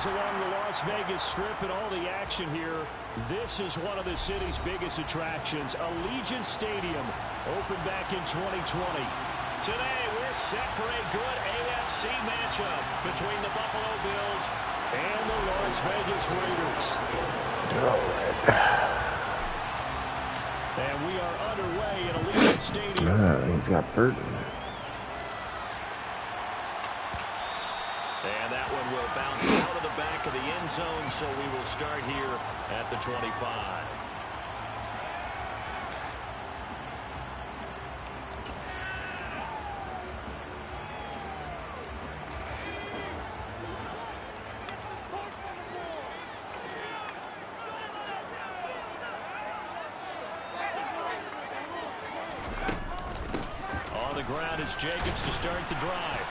fans along the Las Vegas Strip and all the action here. This is one of the city's biggest attractions. Allegiant Stadium opened back in 2020. Today we're set for a good AFC matchup between the Buffalo Bills and the Las Vegas Raiders. All right. And we are underway in Allegiant Stadium. He's got Burton. And that one will bounce out of the back of the end zone, so we will start here at the 25. On the ground, it's Jacobs to start the drive.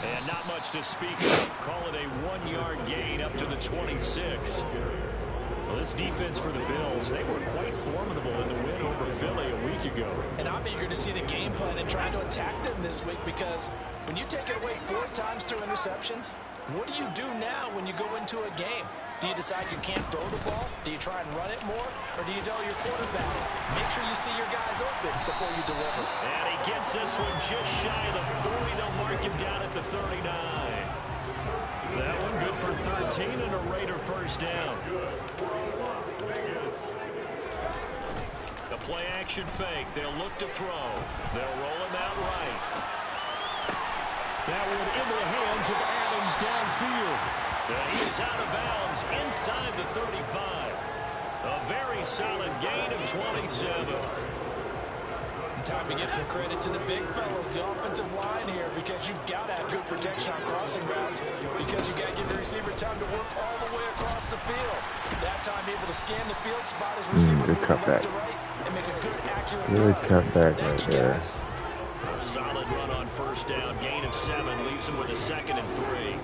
And not much to speak of. Call it a 1-yard gain up to the 26. Well, this defense for the Bills, they were quite formidable in the win over Philly a week ago. And I'm eager to see the game plan and try to attack them this week, because when you take it away 4 times through interceptions, what do you do now when you go into a game? Do you decide you can't throw the ball? Do you try and run it more? Or do you tell your quarterback, make sure you see your guys open before you deliver? And he gets this one just shy of the 40. They'll mark him down at the 39. That one good for 13 and a Raider first down. The play action fake. They'll look to throw. They'll roll him out right. That one into the hands of Adams downfield. And he is out of bounds inside the 35. A very solid gain of 27. Time to give some credit to the big fellas, the offensive line here, because you've got to have good protection on crossing routes, because you got to give the receiver time to work all the way across the field. That time able to scan the field, spot his receiver, good cutback. left to right, and make a good, accurate Good throw. cutback right there. A solid run on first down. Gain of 7 leaves him with a 2nd and 3.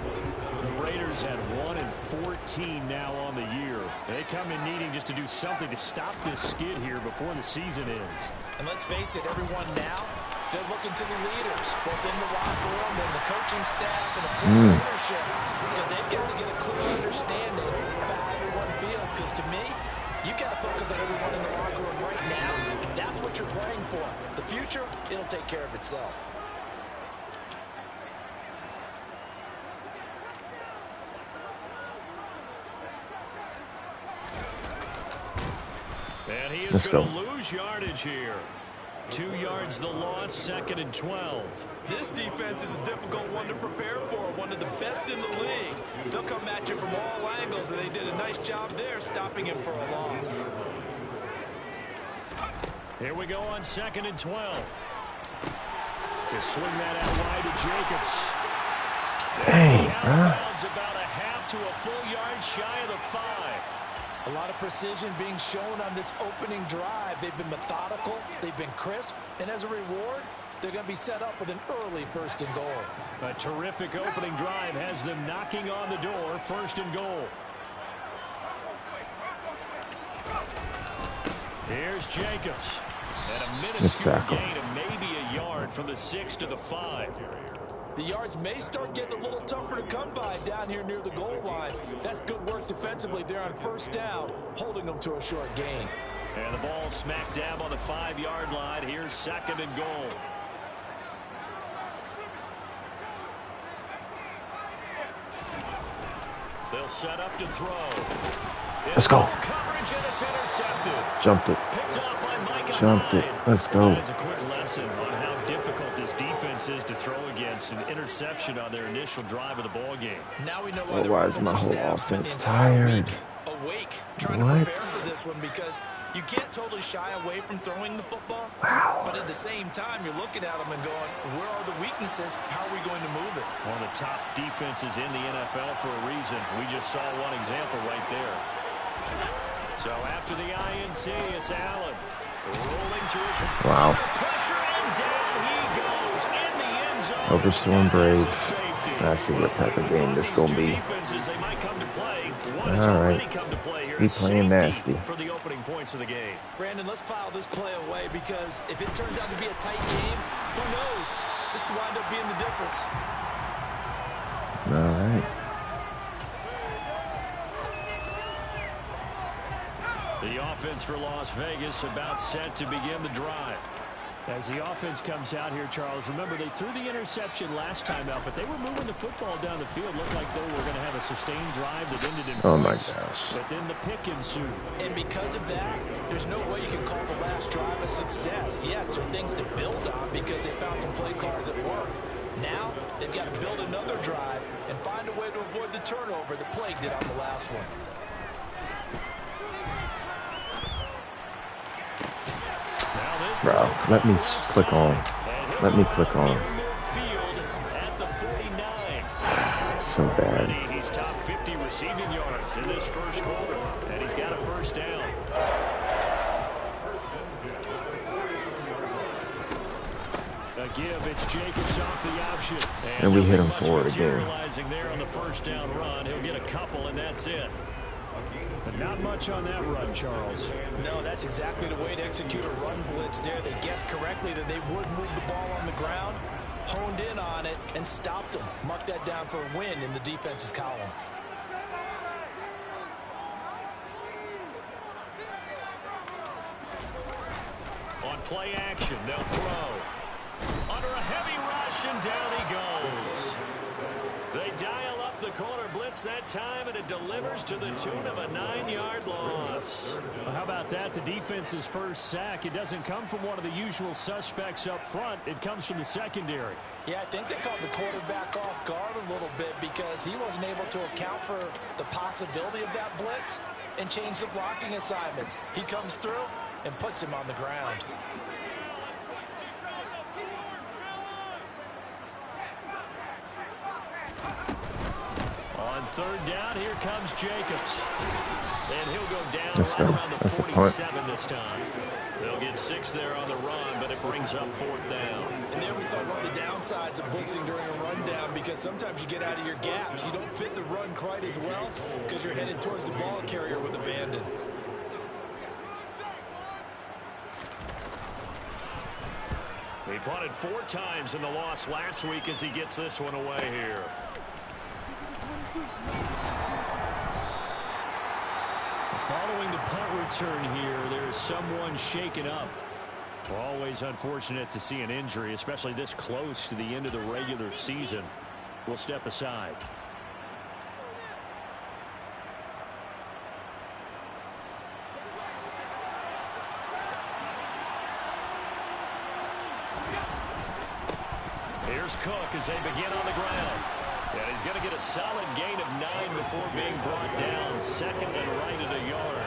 The Raiders had 1 and 14 now on the year. They come in needing just to do something to stop this skid here before the season ends. And let's face it, everyone now, they're looking to the leaders, both in the locker room and the coaching staff and, of course, ownership, because they've got to get a clear understanding of how everyone feels. Because to me, you've got to focus on everyone in the locker room right now. That's what you're playing for. The future, it'll take care of itself. And he is going to lose yardage here. 2 yards the loss, 2nd and 12. This defense is a difficult one to prepare for, one of the best in the league. They'll come at you from all angles, and they did a nice job there stopping him for a loss. Here we go on 2nd and 12. They swing that out wide to Jacobs. Dang, About a half to a full yard shy of the 5. A lot of precision being shown on this opening drive. They've been methodical, they've been crisp, and as a reward, they're going to be set up with an early 1st and goal. A terrific opening drive has them knocking on the door, 1st and goal. Here's Jacobs. And a minuscule gain of maybe a yard from the 6 to the 5. The yards may start getting a little tougher to come by down here near the goal line. That's good work defensively there on 1st down, holding them to a short gain. And the ball smack dab on the 5-yard line. Here's 2nd and goal. They'll set up to throw. Let's go. Coverage, and it's intercepted. Jumped it. Picked up by Micah Jumped it. Hyde. Let's go. That's a quick lesson on how difficult this defense is to throw against. An interception on their initial drive of the ball game. Now we know why is my whole offense tired? Awake, trying to prepare for this one, because you can't totally shy away from throwing the football. Wow. But at the same time, you're looking at them and going, where are the weaknesses? How are we going to move it? One of the top defenses in the NFL for a reason. We just saw one example right there. So after the INT, it's Allen. Rolling to his wow. Pressure, and down he goes in the end zone. Overstorm Braves. I see what type of game this gonna be. All right, be playing nasty. For the opening points of the game, Brandon, let's file this play away, because if it turns out to be a tight game, who knows? This could wind up being the difference. All right. The offense for Las Vegas about set to begin the drive. As the offense comes out here, Charles, remember they threw the interception last time out, but they were moving the football down the field. Looked like they were going to have a sustained drive that ended in Oh, my points. gosh. But then the pick ensued. And because of that, there's no way you can call the last drive a success. Yes, there are things to build on because they found some play calls that work. Now, they've got to build another drive and find a way to avoid the turnover that plagued it on the last one. Bro, let me click on. Let me click on. So bad. He's top 50 receiving yards in this first quarter, and he's got a first down. A give, it's Jacobs off the option. And we hit him forward again. There on the first down run, he'll get a couple, and that's it. But not much on that run, Charles. No, that's exactly the way to execute a run blitz there. They guessed correctly that they would move the ball on the ground, honed in on it, and stopped them. Mark that down for a win in the defense's column. On play action, they'll throw. Under a heavy rush, and down he goes. They dial up the corner blitz that time, and it delivers to the tune of a 9-yard loss. Well, how about that? The defense's first sack. It doesn't come from one of the usual suspects up front. It comes from the secondary. Yeah, I think they caught the quarterback off guard a little bit because he wasn't able to account for the possibility of that blitz and change the blocking assignments. He comes through and puts him on the ground. On third down, here comes Jacobs. And he'll go down Let's right go. around the That's a 47 this time. They'll get 6 there on the run, but it brings up fourth down. And there we saw one of the downsides of blitzing during a rundown, because sometimes you get out of your gaps. You don't fit the run quite as well because you're headed towards the ball carrier with abandon. He punted 4 times in the loss last week as he gets this one away here. Following the punt return here, there's someone shaken up. Always unfortunate to see an injury, especially this close to the end of the regular season. We'll step aside. Here's Cook as they begin on the ground. And he's going to get a solid gain of 9 before being brought down. Second and right at a yard.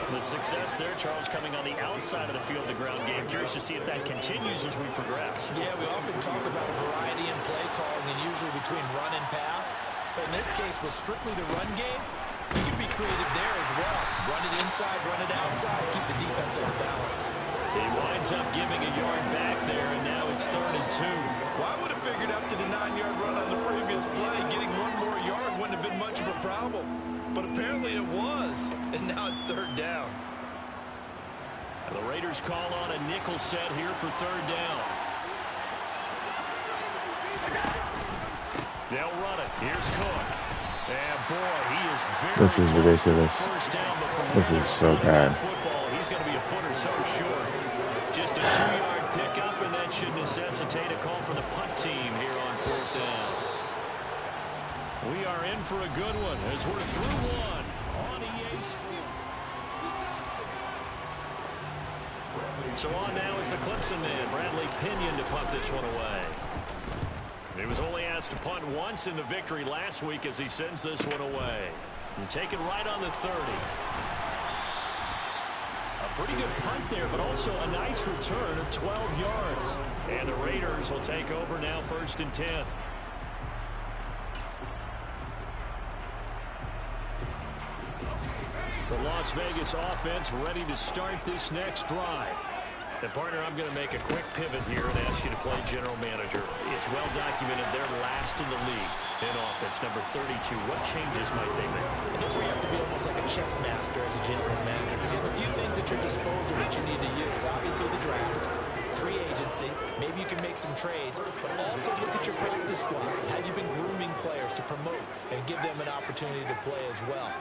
The success there, Charles, coming on the outside of the field, the ground game. Curious to see if that continues as we progress. Yeah, we often talk about a variety in play calling and usually between run and pass. But in this case, with strictly the run game, you can be creative there as well. Run it inside, run it outside, keep the defense on balance. He winds up giving a yard back there, and now it's 3rd and 2. Well, I would have figured after the 9-yard run on the previous play, getting one more yard wouldn't have been much of a problem. But apparently it was, and now it's 3rd down. And the Raiders call on a nickel set here for 3rd down. They'll run it. Here's Cook. And boy, he is very This is ridiculous. first down, but from This is so bad. football, he's going to be a foot or so short. Just a 2-yard pickup, and that should necessitate a call for the punt team here on 4th down. We are in for a good one as we're through one on EA Sports. So on now is the Clemson man, Bradley Pinion, to punt this one away. He was only asked to punt once in the victory last week as he sends this one away. And take it right on the 30. A pretty good punt there, but also a nice return of 12 yards. And the Raiders will take over now 1st and 10. The Las Vegas offense ready to start this next drive. And partner, I'm going to make a quick pivot here and ask you to play general manager. It's well documented they're last in the league in offense, number 32. What changes might they make? And this is where you have to be almost like a chess master as a general manager, because you have a few things at your disposal that you need to use. Obviously the draft, free agency, maybe you can make some trades, but also look at your practice squad. Have you been grooming players to promote and give them an opportunity to play as well?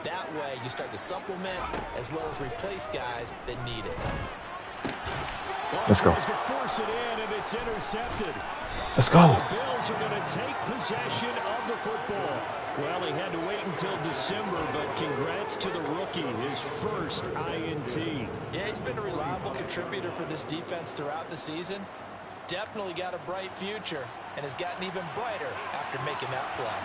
That way, you start to supplement as well as replace guys that need it. Let's go. To force it in, and it's intercepted. Let's go. The Bills are going to take possession of the football. Well, he had to wait until December, but congrats to the rookie, his first INT. Yeah, he's been a reliable contributor for this defense throughout the season. Definitely got a bright future and has gotten even brighter after making that play.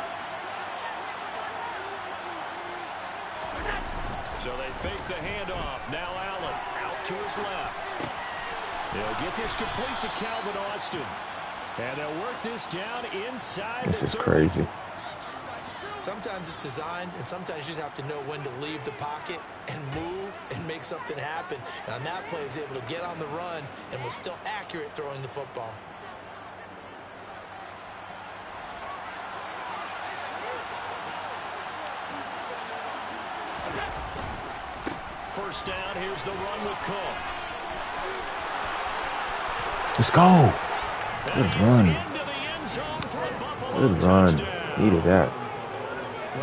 So they fake the handoff. Now Allen out to his left. They'll get this complete to Calvin Austin. And they'll work this down inside. This is crazy. Sometimes it's designed, and sometimes you just have to know when to leave the pocket and move and make something happen. And on that play, he was able to get on the run and was still accurate throwing the football. First down, here's the run with Cook. Let's go. Good run. Good run. Needed that.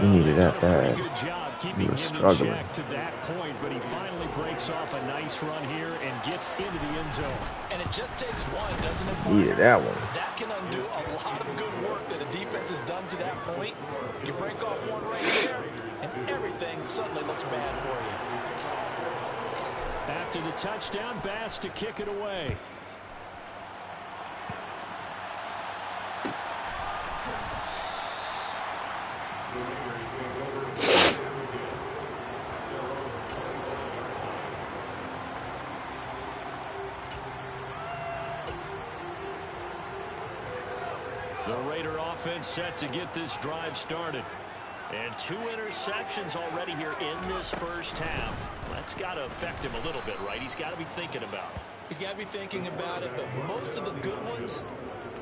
He needed that bad. Good job keeping He him was in struggling. check to that point, but he finally breaks off a nice run here and gets into the end zone. And it just takes one, doesn't it? Needed that one. That can undo a lot of good work that a defense has done to that point. You break off one right there, and everything suddenly looks bad for you. After the touchdown, Bass to kick it away. The Raider offense set to get this drive started. And 2 interceptions already here in this first half. That's got to affect him a little bit, right? He's got to be thinking about it. He's got to be thinking about it, but most of the good ones,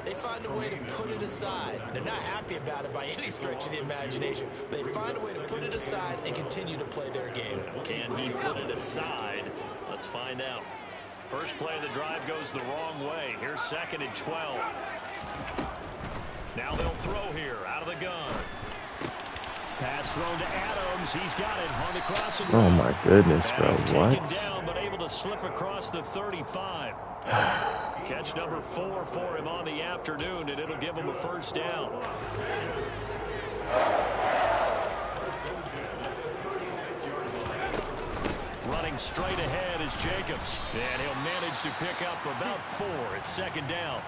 they find a way to put it aside. They're not happy about it by any stretch of the imagination. They find a way to put it aside and continue to play their game. Can he put it aside? Let's find out. First play of the drive goes the wrong way. Here's 2nd and 12. Now they'll throw here out of the gun. Pass thrown to Adams. He's got it on the crossing. Oh my goodness, bro. What? Taken down, but able to slip across the 35. Catch number 4 for him on the afternoon, and it'll give him a first down. Running straight ahead is Jacobs, and he'll manage to pick up about 4 at 2nd down.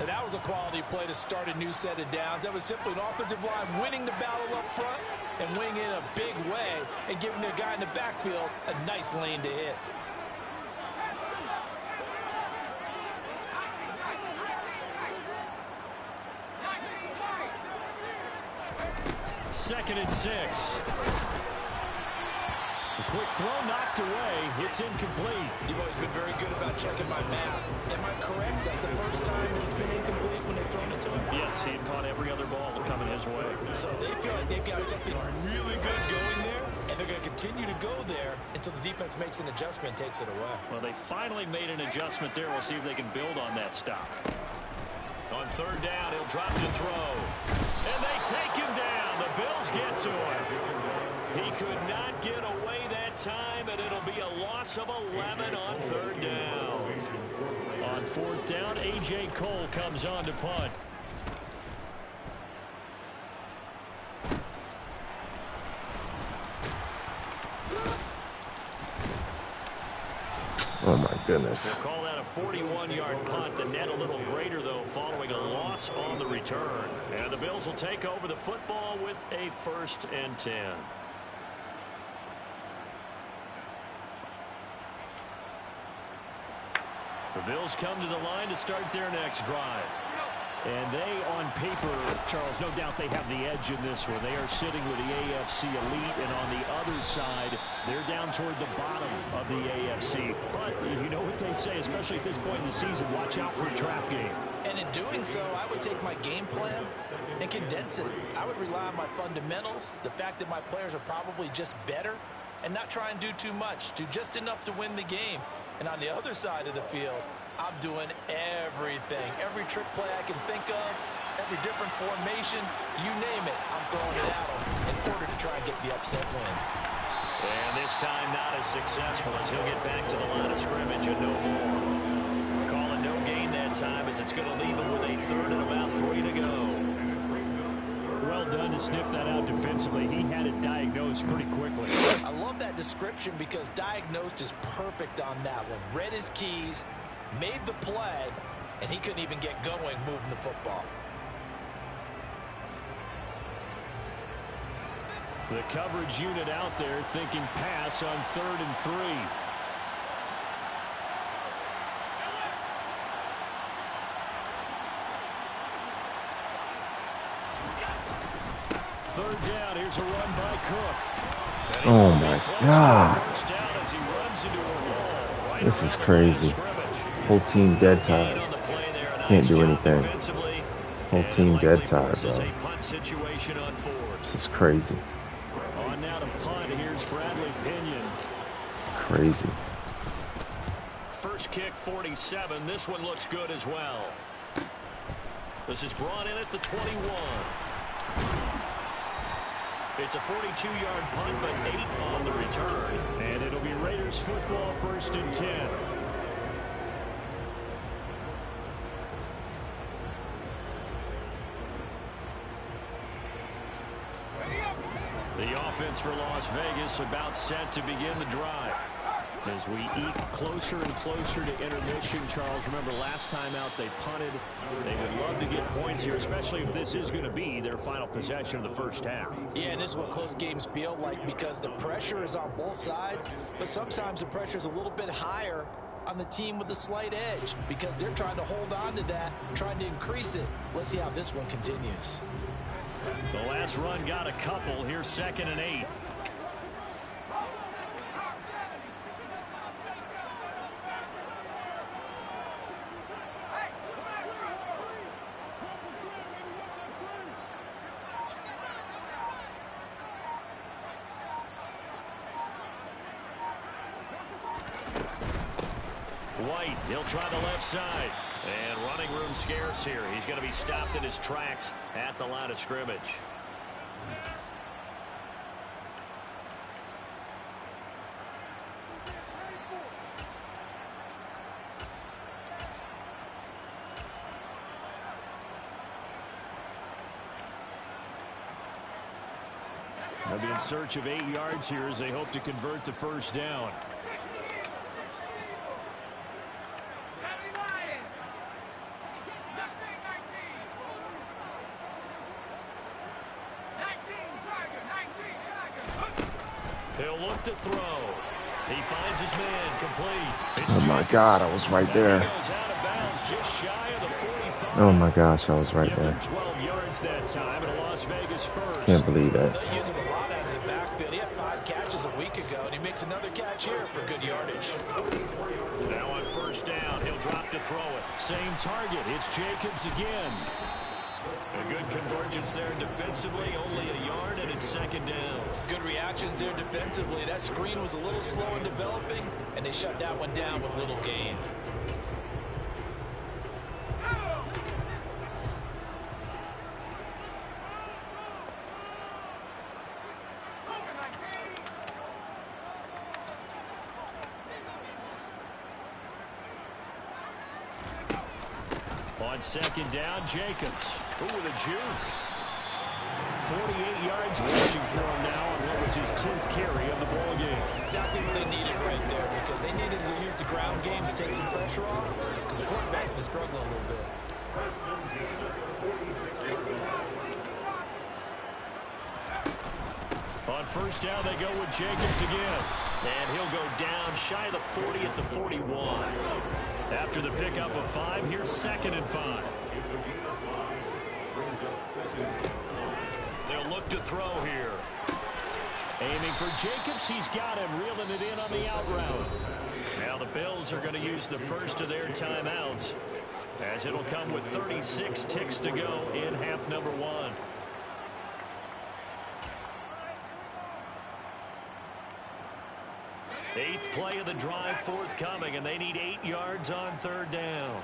And that was a quality play to start a new set of downs. That was simply an offensive line winning the battle up front and winning in a big way and giving their guy in the backfield a nice lane to hit. Second and 6. A quick throw knocked away. It's incomplete. You've always been very good about checking my math. Am I correct? That's the first time that it's been incomplete when they've thrown it to him? Yes, he had caught every other ball coming his way. So they feel like they've got something really good going there, and they're going to continue to go there until the defense makes an adjustment and takes it away. Well, they finally made an adjustment there. We'll see if they can build on that stop. On 3rd down, he'll drop to throw. And they take him down. The Bills get to him. He could not get away that time, and it'll be a loss of 11 on 3rd down. On 4th down, A.J. Cole comes on to punt. Oh my goodness. We'll call that a 41-yard punt. The net a little greater, though, following a loss on the return. And the Bills will take over the football with a 1st and 10. The Bills come to the line to start their next drive. And they, on paper, Charles, no doubt they have the edge in this one. They are sitting with the AFC elite, and on the other side, they're down toward the bottom of the AFC. But you know what they say, especially at this point in the season, watch out for a trap game. And in doing so, I would take my game plan and condense it. I would rely on my fundamentals, the fact that my players are probably just better, and not try and do too much, do just enough to win the game. And on the other side of the field, I'm doing everything. Every trick play I can think of, every different formation, you name it, I'm throwing it at them in order to try and get the upset win. And this time not as successful as he'll get back to the line of scrimmage and no more. Calling no gain that time as it's going to leave him with a third and about 3 to go. Well done to sniff that out defensively. He had it diagnosed pretty quickly. I love that description because diagnosed is perfect on that one. Read his keys, made the play, and he couldn't even get going moving the football. The coverage unit out there thinking pass on 3rd and 3. Third down, here's a run by Cook. Oh my God. This is crazy. Whole team dead tired. Can't do anything. Whole team dead tired, bro. This is crazy. On now to punt, here's Bradley Pinion. Crazy. First kick, 47. This one looks good as well. This is brought in at the 21. It's a 42-yard punt, but 8 on the return. And it'll be Raiders football, 1st and 10. The offense for Las Vegas about set to begin the drive. As we eke closer and closer to intermission, Charles, remember last time out they punted. They would love to get points here, especially if this is going to be their final possession of the first half. Yeah, and this is what close games feel like because the pressure is on both sides, but sometimes the pressure is a little bit higher on the team with the slight edge because they're trying to hold on to that, trying to increase it. Let's see how this one continues. The last run got a couple. Here's 2nd and 8. White, he'll try the left side. And running room scarce here. He's going to be stopped in his tracks at the line of scrimmage. They'll be in search of 8 yards here as they hope to convert the first down. He'll look to throw. He finds his man complete. Oh my God, I was right there. Oh my gosh, I was right there. 12 yards that time and a Las Vegas first. Can't believe that. They use him a lot out of the backfield. He had 5 catches a week ago, and he makes another catch here for good yardage. Now on first down, he'll drop to throw it. Same target. It's Jacobs again. A good convergence there defensively, only a yard, and it's 2nd down. Good reactions there defensively. That screen was a little slow in developing, and they shut that one down with little gain. On 2nd down, Jacobs. Ooh, with a juke. 48 yards rushing for him now on what was his 10th carry of the ball game. Exactly what they needed right there because they needed to use the ground game to take some pressure off because the quarterback's been struggling a little bit. On first down, they go with Jacobs again. And he'll go down shy of the 40 at the 41. After the pickup of 5, here's 2nd and 5. They'll look to throw here. Aiming for Jacobs. He's got him, reeling it in on the out route. Now the Bills are going to use the first of their timeouts as it'll come with 36 ticks to go in half number 1. Eighth play of the drive forthcoming, and they need 8 yards on 3rd down.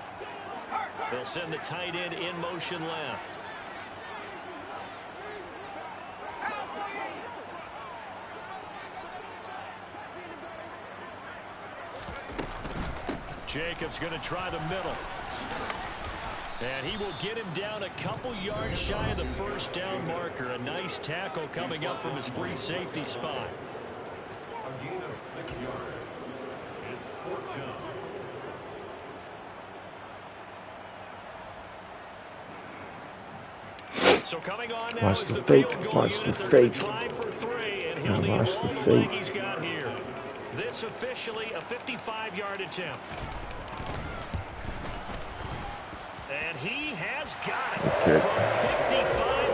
They'll send the tight end in motion left. Jacobs going to try the middle. And he will get him down a couple yards shy of the first down marker. A nice tackle coming up from his free safety spot. A gain of 6 yards. It's 4th down. So coming on now Watch is the the fake. field goal Watch unit. the They're going fake. to try for 3, and he'll need Watch all the the fake. leg he's got here. This officially a 55-yard attempt. And he has got it from 55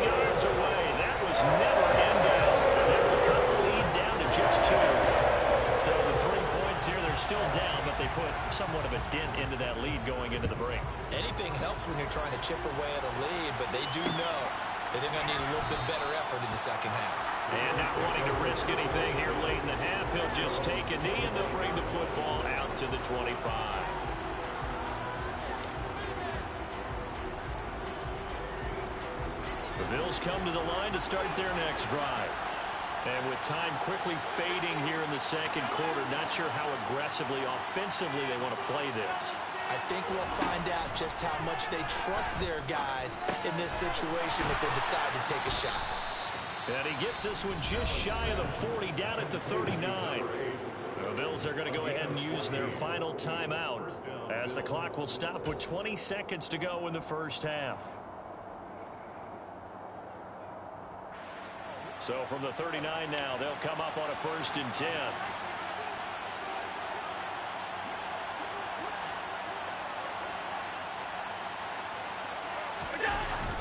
yards away. That was never in doubt. They will cut the lead down to just 2. So the 3 points here, they're still down, but they put somewhat of a dent into that lead going into the break. Anything helps when you're trying to chip away at a lead, but they do know that they're going to need a little bit better effort in the second half. And not wanting to risk anything here late in the half, he'll just take a knee, and they'll bring the football out to the 25. The Bills come to the line to start their next drive. And with time quickly fading here in the second quarter, not sure how aggressively, offensively they want to play this. I think we'll find out just how much they trust their guys in this situation if they decide to take a shot. And he gets this one just shy of the 40, down at the 39. The Bills are going to go ahead and use their final timeout as the clock will stop with 20 seconds to go in the first half. So from the 39 now, they'll come up on a 1st and 10.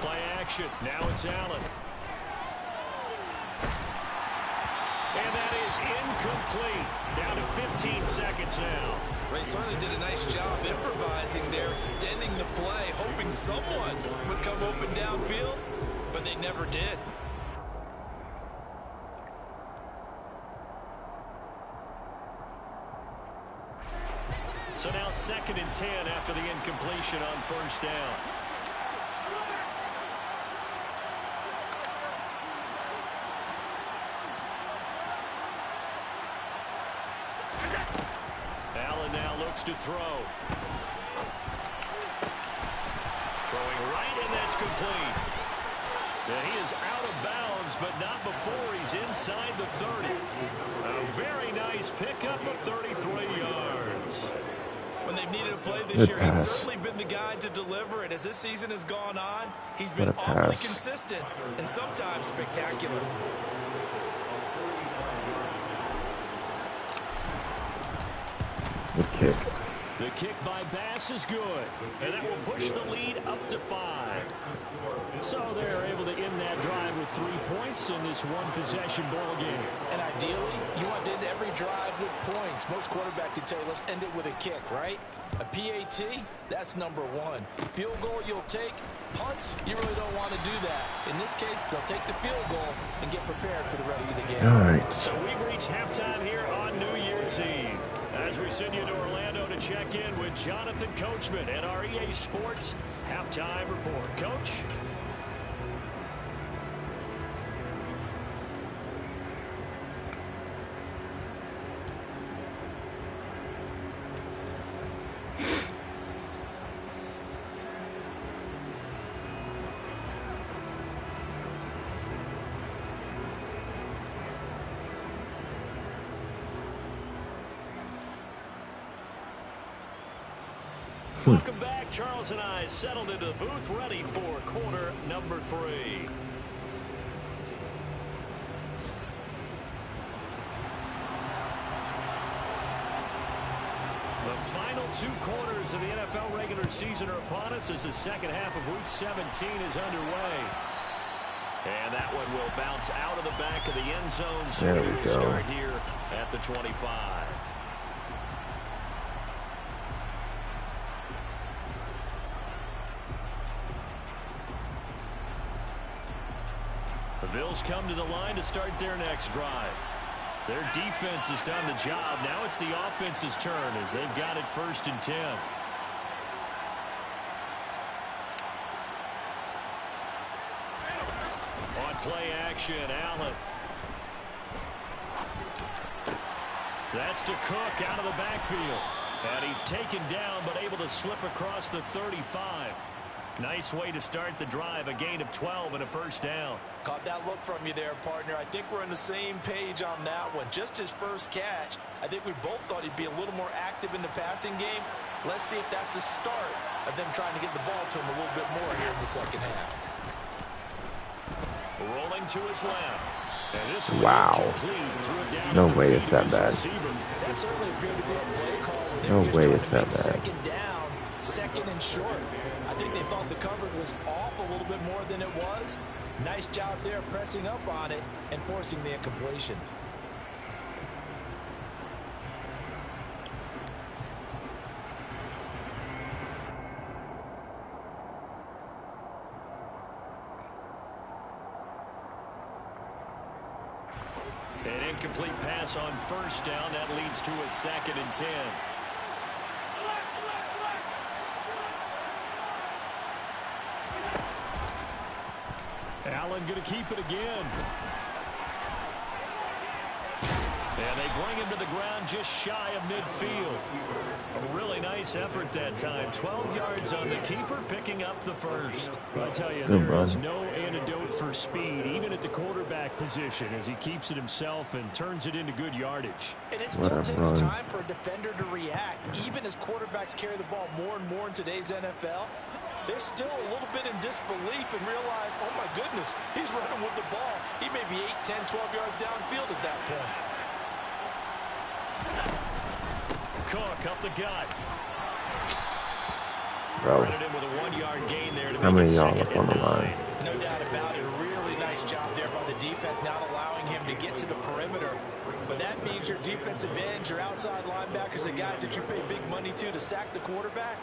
Play action. Now it's Allen. And that is incomplete. Down to 15 seconds now. They certainly did a nice job improvising there, extending the play, hoping someone would come open downfield, but they never did. So now 2nd and 10 after the incompletion on 1st down. Allen now looks to throw. Throwing right, and that's complete. And he is out of bounds, but not before he's inside the 30. A very nice pickup of 33 yards. When they've needed a play this year, he's certainly been the guy to deliver it. As this season has gone on, he's been awfully consistent and sometimes spectacular. Good kick. The kick by Bass is good, and that will push the lead up to 5. So they're able to end that drive with 3 points in this one-possession ball game. And ideally, you want to end every drive with points. Most quarterbacks would tell you, let's end it with a kick, right? A PAT, that's number 1. Field goal you'll take. Punts, you really don't want to do that. In this case, they'll take the field goal and get prepared for the rest of the game. All right. So we've reached halftime here on New Year's Eve. As we send you to Orlando to check in with Jonathan Coachman and our EA Sports Halftime Report. Coach? Welcome back. Charles and I settled into the booth ready for quarter number 3. The final 2 quarters of the NFL regular season are upon us as the second half of Week 17 is underway. And that one will bounce out of the back of the end zone. So There we we will go. start here at the 25. The Bills come to the line to start their next drive. Their defense has done the job. Now it's the offense's turn as they've got it 1st and 10. On play action, Allen. That's to Cook out of the backfield. And he's taken down, but able to slip across the 35. Nice way to start the drive, a gain of 12 and a first down. Caught that look from you there, partner. I think we're on the same page on that one. Just his first catch, I think we both thought he'd be a little more active in the passing game. Let's see if that's the start of them trying to get the ball to him a little bit more here in the second half. Rolling to his left. Wow. No way it's that bad. That certainly appeared to be a play call. No way it's that bad. Second down, second and short. I think they thought the coverage was off a little bit more than it was. Nice job there pressing up on it and forcing the incompletion. An incomplete pass on first down. That leads to a 2nd and 10. Allen going to keep it again. And they bring him to the ground just shy of midfield. A really nice effort that time. 12 yards on the keeper, picking up the first. I tell you, there is no antidote for speed, even at the quarterback position, as he keeps it himself and turns it into good yardage. And it still takes time for a defender to react. Even as quarterbacks carry the ball more and more in today's NFL, they're still a little bit in disbelief and realize, oh my goodness, he's running with the ball. He may be 8, 10, 12 yards downfield at that point. Cook up the gut. Bro, with a 1-yard gain there to how many y'all up on the line? No doubt about it. A really nice job there by the defense, not allowing him to get to the perimeter. But that means your defensive ends, your outside linebackers, the guys that you pay big money to sack the quarterback,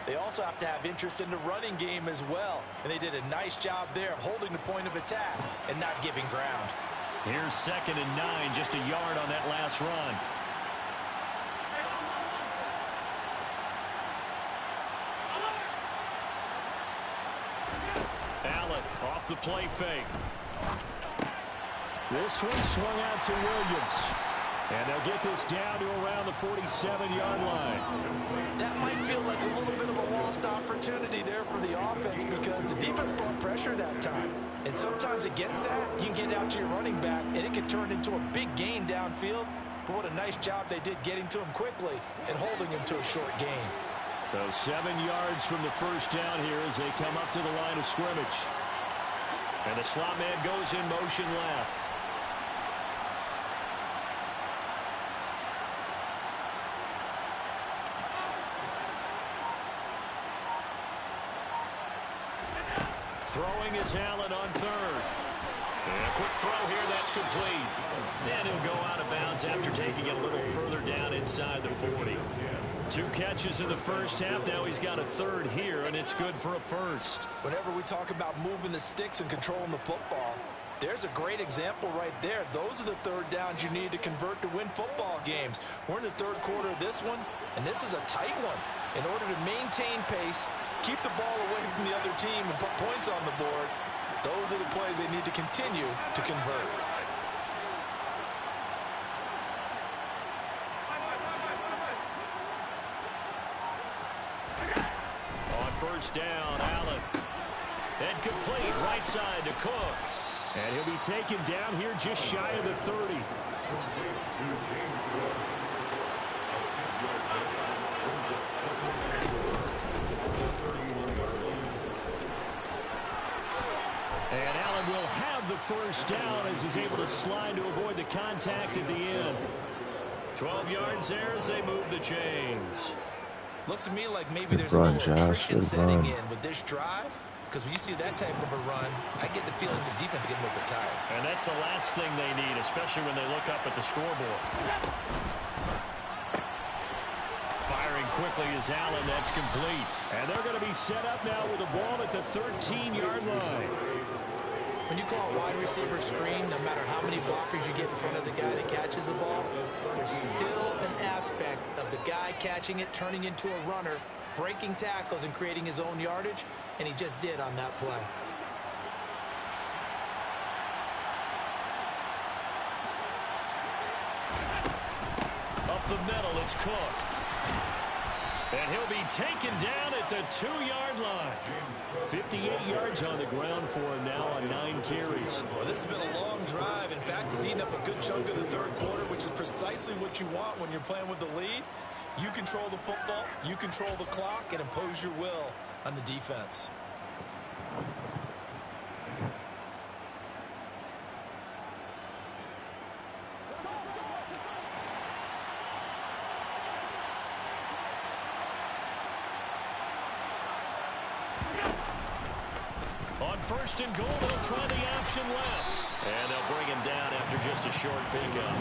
they also have to have interest in the running game as well. And they did a nice job there of holding the point of attack and not giving ground. Here's 2nd and 9, just a yard on that last run. Allen off the play fake. This one swung out to Williams. And they'll get this down to around the 47-yard line. That might feel like a little bit of a lost opportunity there for the offense because the defense brought pressure that time. And sometimes against that, you can get out to your running back, and it can turn into a big gain downfield. But what a nice job they did getting to him quickly and holding him to a short gain. So 7 yards from the first down here as they come up to the line of scrimmage. And the slot man goes in motion left. Throwing is Allen on 3rd. And a quick throw here, that's complete. And he'll go out of bounds after taking it a little further down inside the 40. 2 catches in the first half. Now he's got a 3rd here, and it's good for a first. Whenever we talk about moving the sticks and controlling the football, there's a great example right there. Those are the 3rd downs you need to convert to win football games. We're in the 3rd quarter of this one, and this is a tight one. In order to maintain pace, keep the ball away from the other team, and put points on the board, those are the plays they need to continue to convert. On first down, Allen. And complete, right side to Cook. And he'll be taken down here just shy of the 30. And Allen will have the first down as he's able to slide to avoid the contact at the end. 12 yards there as they move the chains. Looks to me like maybe there's a little attrition setting in with this drive. Because when you see that type of a run, I get the feeling the defense getting a little bit tired. And that's the last thing they need, especially when they look up at the scoreboard. Firing quickly is Allen. That's complete. And they're going to be set up now with the ball at the 13-yard line. When you call a wide receiver screen, no matter how many blockers you get in front of the guy that catches the ball, there's still an aspect of the guy catching it, turning into a runner, breaking tackles and creating his own yardage, and he just did on that play. Up the middle, it's Cook. And he'll be taken down at the 2-yard line. 58 yards on the ground for him now on 9 carries. Well, this has been a long drive. In fact, he's eaten up a good chunk of the third quarter, which is precisely what you want when you're playing with the lead. You control the football, you control the clock, and impose your will on the defense. On first and goal, they'll try the option left. And they'll bring him down after just a short pickup.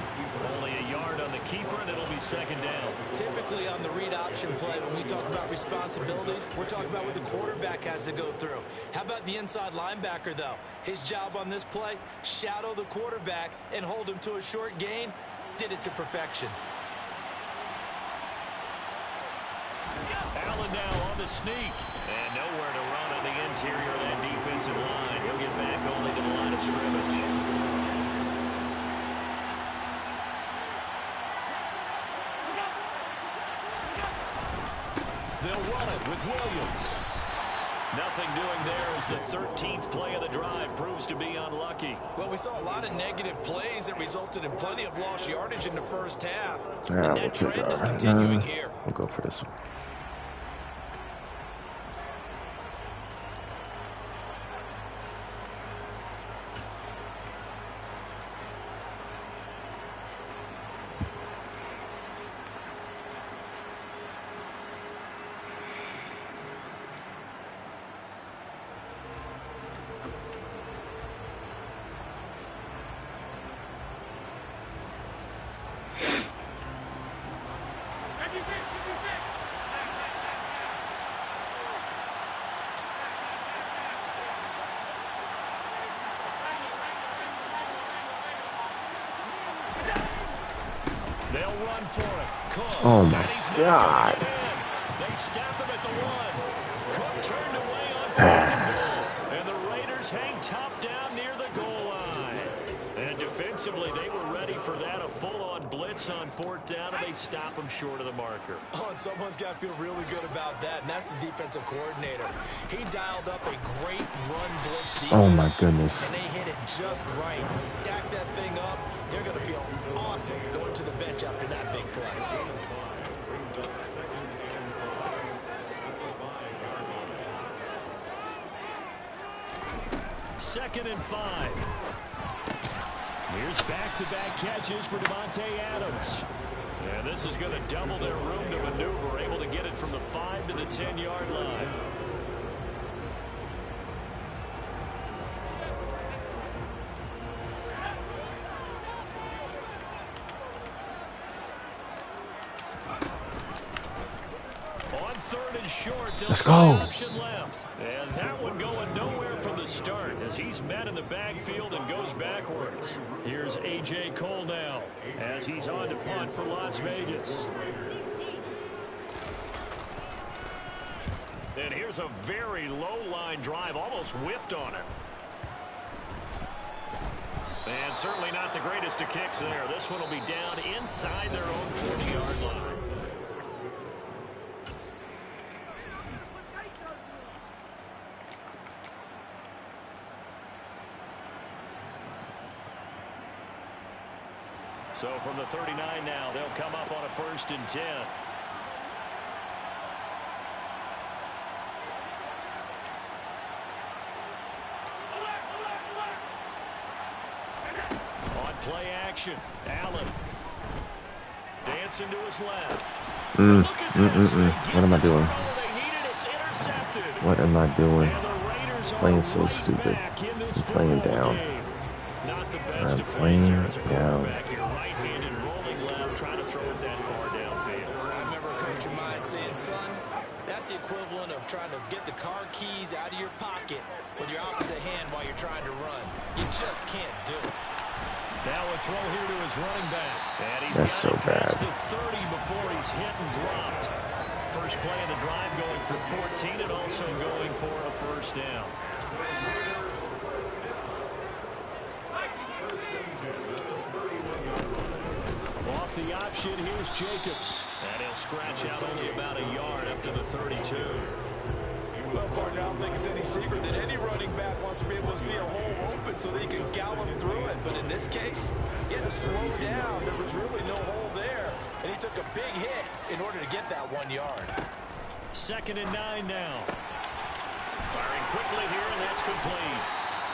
Only a yard on the keeper, and it'll be second down. Typically on the read option play, when we talk about responsibilities, we're talking about what the quarterback has to go through. How about the inside linebacker, though? His job on this play, shadow the quarterback and hold him to a short gain. Did it to perfection. Allen now on the sneak. And nowhere to run on the interior of that defensive line. He'll get back only to the line of scrimmage. They'll run it with Williams. Nothing doing there as the 13th play of the drive proves to be unlucky. Well, we saw a lot of negative plays that resulted in plenty of lost yardage in the first half. Yeah, And that trend is continuing here. We'll go for this one. They'll run for it. Cook. Oh my God. They stop him at the 1. Cook turned away on 4th and goal. And the Raiders hang top down near the goal line. And defensively, they were ready for that. A full-on blitz on 4th down, and they stop him short of the marker. Oh, and someone's got to feel really good about that, and that's the defensive coordinator. He dialed up a great run blitz defense. Oh my goodness. And they hit it just right. Stack that thing up. They're going to feel awesome going to the bench after that big play. Second and 5. Here's back-to-back catches for Devontae Adams. And this is going to double their room to maneuver, able to get it from the 5 to the 10-yard line. On 3rd and short, let's go. Option left. And that one going nowhere from the start as he's met in the backfield and goes backwards. Here's A.J. Cole now as he's on to punt for Las Vegas. And here's a very low-line drive, almost whiffed on it. And certainly not the greatest of kicks there. This one will be down inside their own 40-yard line. So from the 39 now, they'll come up on a 1st and 10. On play action, Allen. Dancing to his left. What am I doing? What am I doing? Playing so stupid. I'm playing down. I'm playing down. Right-handed rolling left, trying to throw it that far downfield. I remember a coach of mine saying, son, that's the equivalent of trying to get the car keys out of your pocket with your opposite hand while you're trying to run. You just can't do it. Now a throw here to his running back. And he's That's so bad. The 30 before he's hit and dropped. First play of the drive going for 14 and also going for a 1st down. Off the option, here's Jacobs. And They'll scratch out only about a yard up to the 32. Well, partner, I don't think it's any secret that any running back wants to be able to see a hole open so that he can gallop through it. But in this case, he had to slow down. There was really no hole there, and he took a big hit in order to get that 1 yard. 2nd and 9 now. Firing quickly here, and that's complete.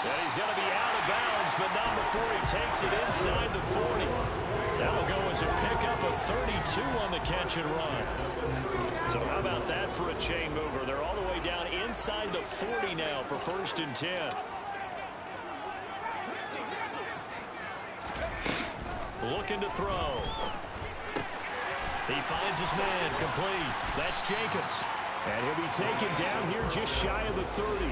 And he's going to be out of bounds, but not before he takes it inside the 40. That'll go as a pickup of 32 on the catch and run. So how about that for a chain mover? They're all the way down inside the 40 now for 1st and 10. Looking to throw. He finds his man, complete. That's Jacobs. And he'll be taken down here just shy of the 30.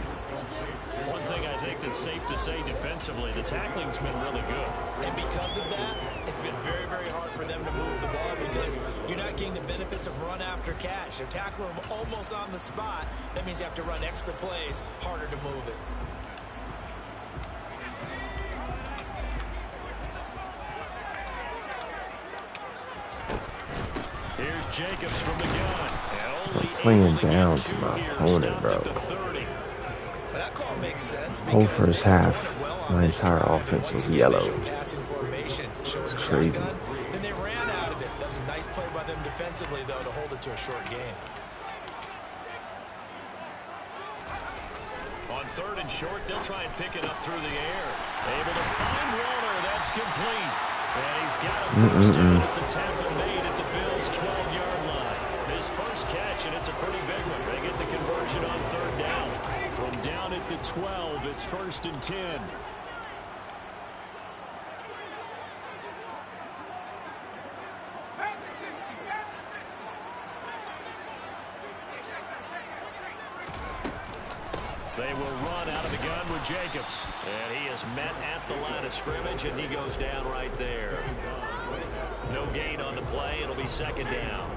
One thing I think that's safe to say defensively, the tackling's been really good. And because of that, it's been very, very hard for them to move the ball because you're not getting the benefits of run after catch. They're tackling them almost on the spot. That means you have to run extra plays, harder to move it. Here's Jacobs from the gun. I'm playing down to my opponent, bro. That call makes sense. Whole first half, my entire offense was yellow. It's crazy. Then they ran out of it. That's a nice play by them defensively, though, to hold it to a short game. On 3rd and short, they'll try and pick it up through the air. Able to find Warner. That's complete. And he's got a first down. It's a tackle made at the Bills' 12-yard line. His first catch, and it's a pretty big one. They get the conversion on 3rd down. From down at the 12, it's 1st and 10. They will run out of the gun with Jacobs. And he is met at the line of scrimmage, and he goes down right there. No gain on the play. It'll be 2nd down.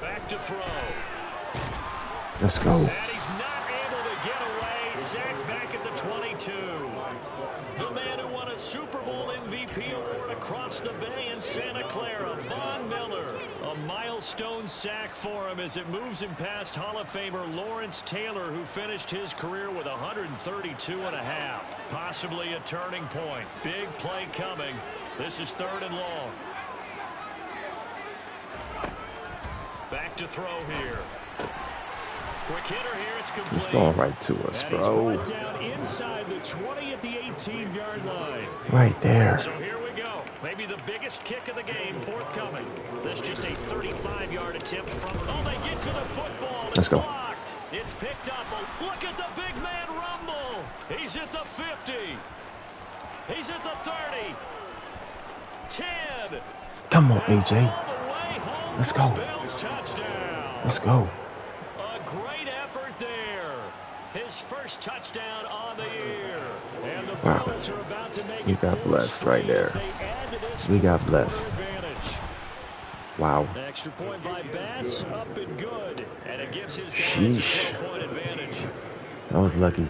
Back to throw. Let's go. And he's not able to get away. Sacked back at the 22. The man who won a Super Bowl MVP award across the bay in Santa Clara, Von Miller. A milestone sack for him as it moves him past Hall of Famer Lawrence Taylor, who finished his career with 132.5. Possibly a turning point. Big play coming. This is 3rd and long. Back to throw here. Quick hitter here, it's complete. He's throwing right to us, bro. And he's brought down inside the 20 at the 18-yard line. Right there. So here we go. Maybe the biggest kick of the game forthcoming. That's just a 35-yard attempt from... Oh, they get to the football. Let's go. Blocked. It's picked up. Look at the big man rumble. He's at the 50. He's at the 30. 10. Come on, AJ. All the way home. Let's go. Bills touchdown. Let's go. A great effort there. His first touchdown on the year. And the Wow. Bills are about to make We got blessed right there. We got blessed. Wow. Extra point by Bass, up and good. And it gives his guys Sheesh. a 12-point advantage. That was lucky.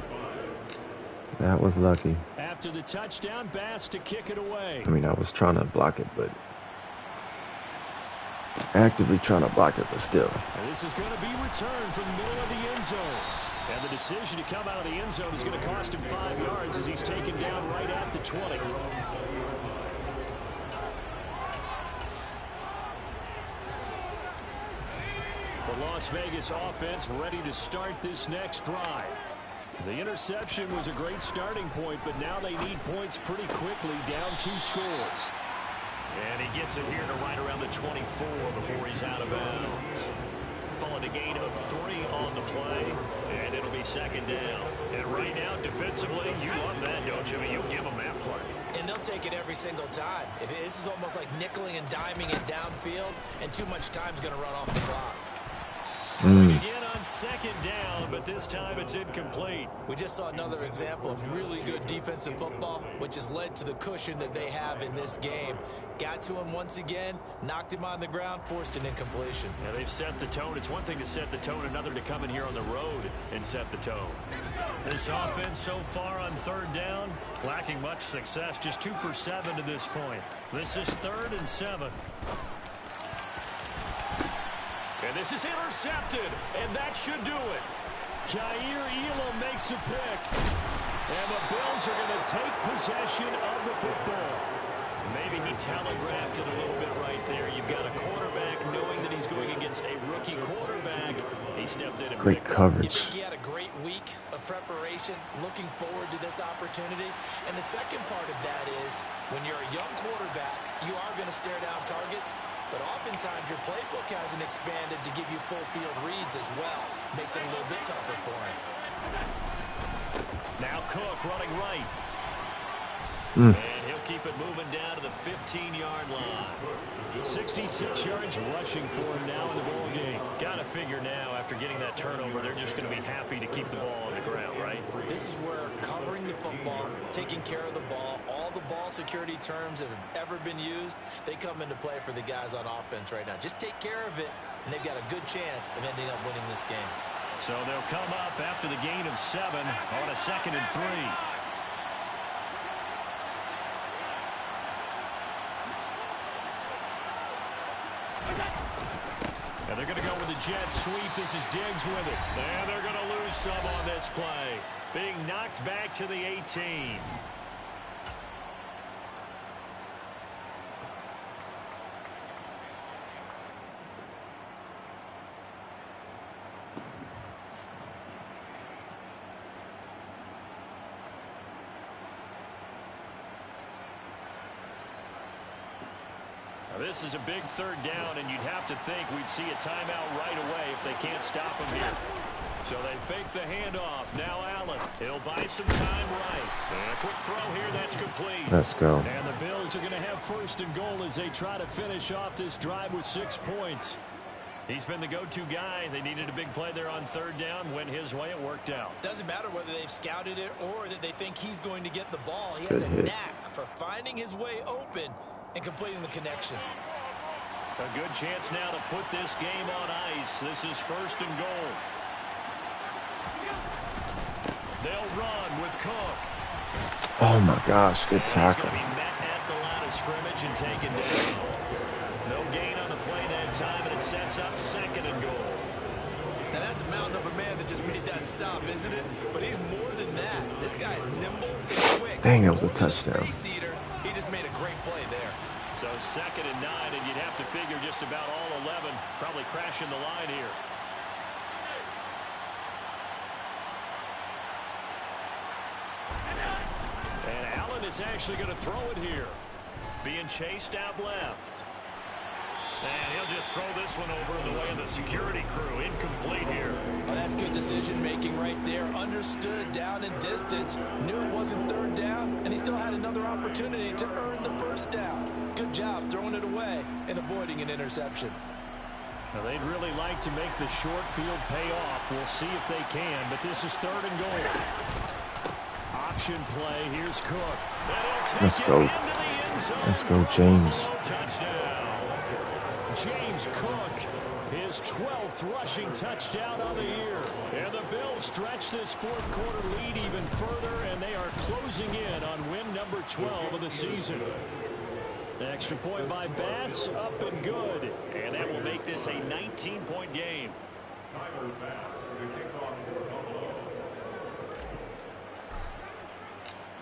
That was lucky. After the touchdown, Bass to kick it away. I mean, I was trying to block it, but... actively trying to block it, but still. And this is going to be returned from the middle of the end zone. And the decision to come out of the end zone is going to cost him 5 yards as he's taken down right at the 20. The Las Vegas offense ready to start this next drive. The interception was a great starting point, but now they need points pretty quickly, down 2 scores. And he gets it here to right around the 24 before he's out of bounds. Calling a gain of 3 on the play, and it'll be 2nd down. And right now, defensively, you love that, don't you? I mean, you give them that play. And they'll take it every single time. This is almost like nickeling and diming it downfield, and too much time's going to run off the clock. Again on on second down, but this time it's incomplete. We just saw another example of really good defensive football, which has led to the cushion that they have in this game. Got to him once again, knocked him on the ground, forced an incompletion. Yeah, they've set the tone. It's one thing to set the tone, another to come in here on the road and set the tone. This offense so far on third down, lacking much success, just 2 for 7 to this point. This is 3rd and 7. And this is intercepted, and that should do it. Jair Elam makes a pick. And the Bills are going to take possession of the football. Maybe he telegraphed it a little bit right there. You've got a quarterback knowing that he's going against a rookie quarterback. He stepped in and great coverage. You think he had a great week of preparation, looking forward to this opportunity? And the second part of that is, when you're a young quarterback, you are going to stare down targets, but oftentimes your playbook hasn't expanded to give you full field reads as well. Makes it a little bit tougher for him. Now Cook running right. And he'll keep it moving down to the 15-yard line. 66 yards rushing for him now in the ball game. Got to figure now, after getting that turnover, they're just going to be happy to keep the ball on the ground, right? This is where covering the football, taking care of the ball, all the ball security terms that have ever been used, they come into play for the guys on offense right now. Just take care of it, and they've got a good chance of ending up winning this game. So they'll come up after the gain of 7 on a 2nd and 3. And they're going to go with a jet sweep. This is Diggs with it. And they're going to lose some on this play. Being knocked back to the 18. This is a big 3rd down, and you'd have to think we'd see a timeout right away if they can't stop him here. So they fake the handoff. Now Allen. He'll buy some time right. And a quick throw here. That's complete. Let's go. And the Bills are going to have 1st and goal as they try to finish off this drive with 6 points. He's been the go-to guy. They needed a big play there on 3rd down. Went his way. It worked out. Doesn't matter whether they've scouted it or that they think he's going to get the ball. He has a knack for finding his way open and completing the connection. A good chance now to put this game on ice. This is 1st and goal. They'll run with Cook. Oh my gosh, good tackle. He's going to be met at the line of scrimmage and taken down. No gain on the play that time, and it sets up 2nd and goal. Now that's a mountain of a man that just made that stop, isn't it? But he's more than that. This guy's nimble and quick. Dang, it was a touchdown. Space eater. He just made a great play there. So 2nd and 9, and you'd have to figure just about all 11 probably crashing the line here. And Allen is actually going to throw it here. Being chased out left. And he'll just throw this one over in the way of the security crew. Incomplete here. Well, that's good decision-making right there. Understood down and distance. Knew it wasn't 3rd down, and he still had another opportunity to earn the 1st down. Good job throwing it away and avoiding an interception. Now, they'd really like to make the short field pay off. We'll see if they can, but this is 3rd and goal. Option play. Here's Cook. Let's go. Let's go, James. Touchdown. James Cook, his 12th rushing touchdown on the year. And the Bills stretch this 4th quarter lead even further, and they are closing in on win number 12 of the season. The extra point by Bass, up and good. And that will make this a 19-point game.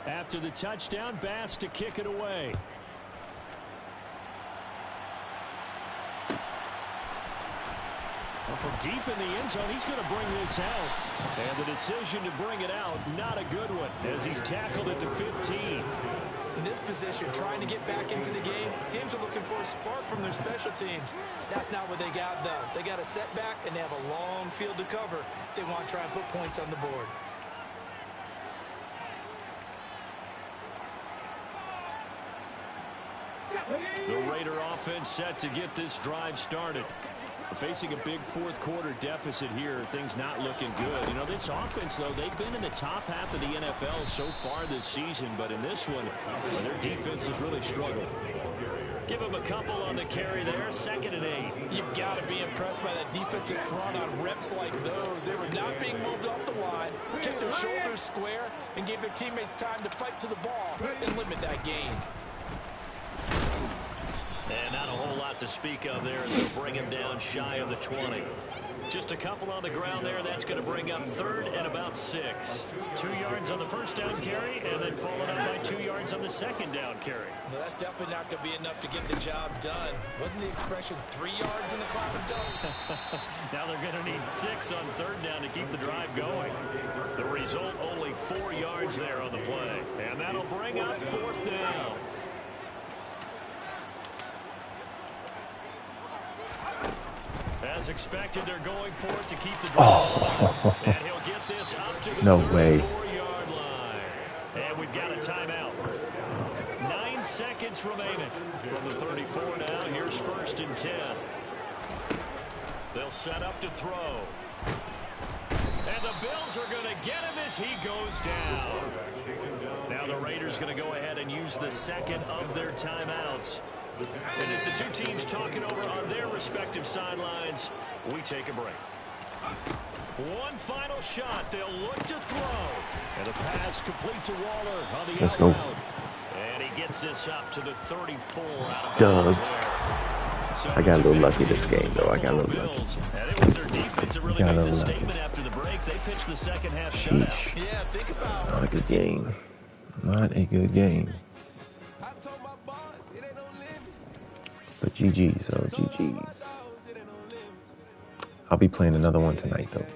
After the touchdown, Bass to kick it away. Well, from deep in the end zone, he's going to bring this out. And the decision to bring it out, not a good one, as he's tackled at the 15. In this position, trying to get back into the game, teams are looking for a spark from their special teams. That's not what they got, though. They got a setback, and they have a long field to cover if they want to try and put points on the board. The Raider offense set to get this drive started. Facing a big fourth quarter deficit here, things not looking good. You know, this offense, though, they've been in the top half of the NFL so far this season, but in this one, their defense has really struggled. Give them a couple on the carry there, 2nd and 8. You've got to be impressed by that defensive front on reps like those. They were not being moved off the line, kept their shoulders square, and gave their teammates time to fight to the ball and limit that gain. And not a whole lot to speak of there as they'll bring him down shy of the 20. Just a couple on the ground there. That's going to bring up 3rd and about 6. 2 yards on the first down carry, and then followed up by 2 yards on the second down carry. Well, that's definitely not going to be enough to get the job done. Wasn't the expression 3 yards in a cloud of dust? Now they're going to need 6 on 3rd down to keep the drive going. The result, only 4 yards there on the play. And that'll bring up 4th down. As expected, they're going for it to keep the drive going. And he'll get this up to the 34-yard line. And we've got a timeout. 9 seconds remaining. From the 34 now, here's 1st and 10. They'll set up to throw. And the Bills are going to get him as he goes down. Now the Raiders going to go ahead and use the 2nd of their timeouts. And as the two teams talking over on their respective sidelines, we take a break. One final shot. They'll look to throw. And a pass complete to Waller on the Let's go. And he gets this up to the 34 out of Dubs. So I got a little lucky this game, though. I got a little lucky. And it was their defense that really made this statement after the break. They pitched the second half shutout. Yeah, think about it. Not a good game. Not a good game. But GG's, so GG's. I'll be playing another one tonight, though.